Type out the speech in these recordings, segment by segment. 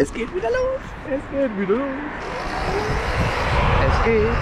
Es geht wieder los. Es geht wieder los. Es geht.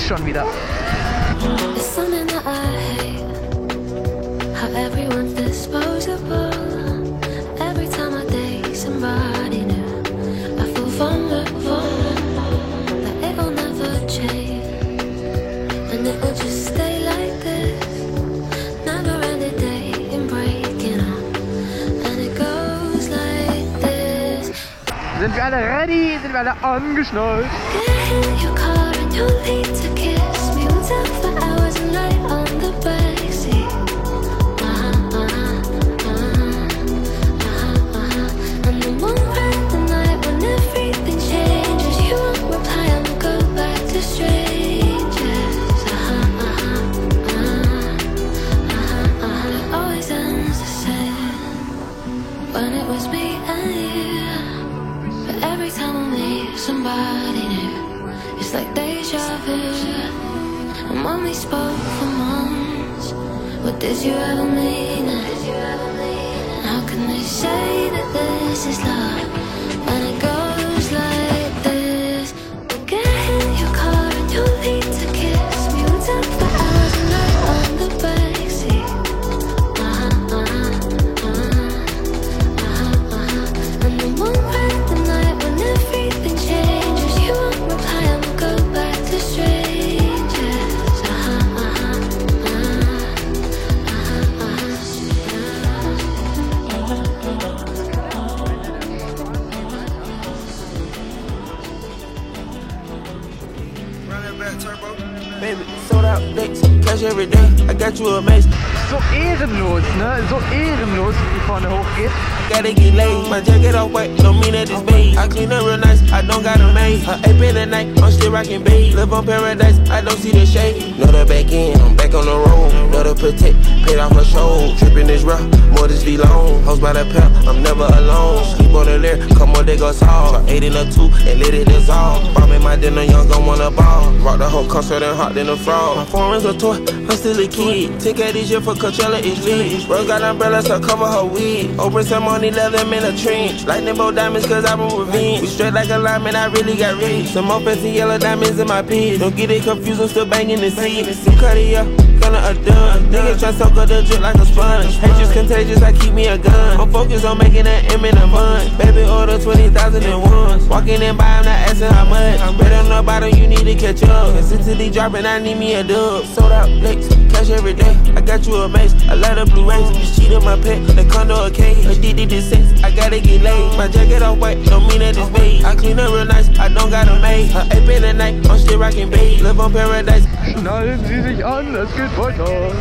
Schon wieder. It's something that I hate, how everyone's disposable. Every time I date somebody new, I feel vulnerable, that it will never change, and it will just stay like this. Never ending day and breaking up, and it goes like this. Sind wir alle ready? Sind wir alle angeschnallt? Get in your car and you'll need to kiss me. We'll talk for hours and lie on the backseat. And then one random night when everything changes, you won't reply and we'll go back to strangers. It always ends the same when it was me and you. But every time I meet somebody new, it's like deja vu. And when we spoke for months, what did you ever mean it? And how can they say that this is love when it goes like this? We'll get in your car and you'll need to kiss me. We'll talk for hours and night on the backseat. And then one random night when everything changes, you won't reply and we'll go back to strangers. Baby, sold out dates, cash every day. I got you a mace. So ehrenlos, ne? So ehrenlos, wie die vorne hochgeht. Gotta get laid, my jacket off white, don't mean that it's beige. I clean up real nice, I don't got a maid. Her ape in the night, I'm still rockin' beige. Live on paradise, I don't see the shade. Know the back end, I'm back on the road. Know the protect, paid off my show. Trippin' this rough, more this V long. Hoes by the pair, I'm never alone. Sleep on the lair, come on, they go soft. 8 in a 2, and let it dissolve. Bomb in my dinner, young gon' wanna ball. Rock the whole concert and hot than a frog. My foreign's a toy, I'm still a kid. 10K this year for Coachella, it's lit. Bro got umbrellas to cover her wig. Open some money, leather, I'm in a trench. Lightning bolt diamonds, cause I want revenge. We straight like a lineman, I really got rich. Some more fancy yellow diamonds in my pants. Don't get it confused, I'm still banging the seat. Cut it up, gonna a done. Niggas try soak up the drip like a sponge. Hatred's contagious, I keep me a gun. I'm focused on making an M in a month. Baby order 20,001. Walking in by, I'm not asking how much. Better on the bottom, you need to catch up. Intensity dropping, I need me a dub. Sold out licks, cash every day. I got you a mace, a lot of blue rays. Just cheat on my pet, the condo a cage. Addicted to sex, I gotta get laid. My jacket off white, don't mean that it's beige. I clean up real nice, I don't got a maid. Her ape in the night, I'm still rockin' beige. Live on paradise. Schnallen Sie sich an, es geht weiter.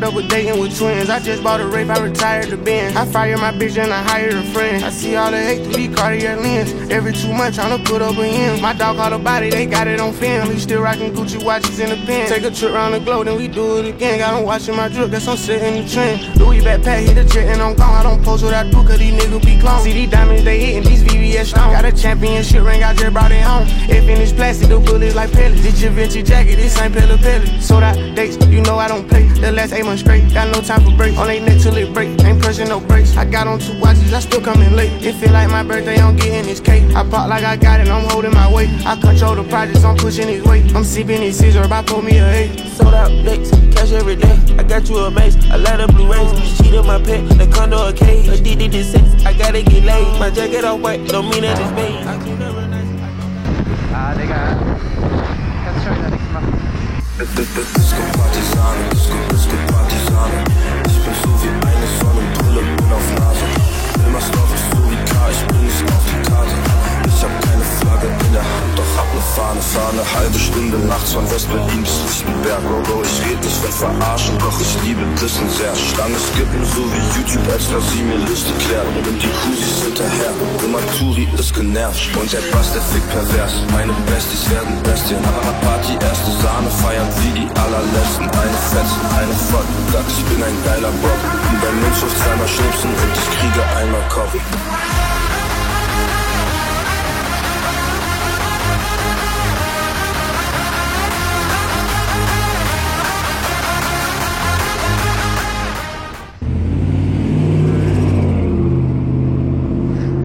Double dating with twins. I just bought a rape, I retired the Benz. I fired my bitch and I hired a friend. I see all the hate through these Cartier lens. Every 2 months tryna put up an end. My dog caught a body, they got it on film. We still rockin' Gucci watches in the pen. Take a trip around the globe, then we do it again. Got 'em watching my drip, guess I'm setting the trend. Louis backpack, hit the jet and I'm gone. I don't post what I do, cause these niggas be clones. See these diamonds, they hitting these VVS stones. Got a championship ring, I just brought it home. If in this plastic, the bullets like pellets. This your vintage jacket, this ain't Pella Pellet. Sold out dates, you know I don't play. The last 8 months straight, got no time for breaks. On they neck till it break, ain't pressing no brakes. I got on 2 watches, I still coming late. It feel like my birthday, I'm getting this cake. I pop like I got it, I'm holding my weight. I control the projects, I'm pushing his weight. I'm sipping his scissor, about pour me a 8. Sold out dates, cash every day. I got you a mace, a lot of blue rays. Cheat on my pet, the condo a cage. Addicted to sex, I gotta get laid. My jacket off white, don't mean that it's beige. I clean up real nice. Ah, Digga. Kannst schon wieder nichts machen. Disco Partisane, Disco Partisane. Ich bin so wie eine Sonnenbrille, bin auf Nase. Immer Stoff ist so wie K, ich bin nicht auf die Karte. Ich hab keine Flagge in der Hand, doch hab ne Fahne. Fahr 1 halbe Stunde nachts von West-Berlin bis Lichtenberg. Bro, ich red nicht von Verarschen, doch ich liebe Dissen sehr. Schlange skippen, so wie YouTube, als dass sie mir Lust erklärt. Und die Kusis hinterher, immer Turi ist genervt. Und der Bass, der fickt pervers. Meine Besties werden Bestien. Aber Party, erste Sahne, feiern wie die allerletzten. Eine Fetzen, eine Fuck, Gott, ich bin ein geiler Bock. Und beim Münzhof zweimal schnipsen und ich kriege einmal Kopf.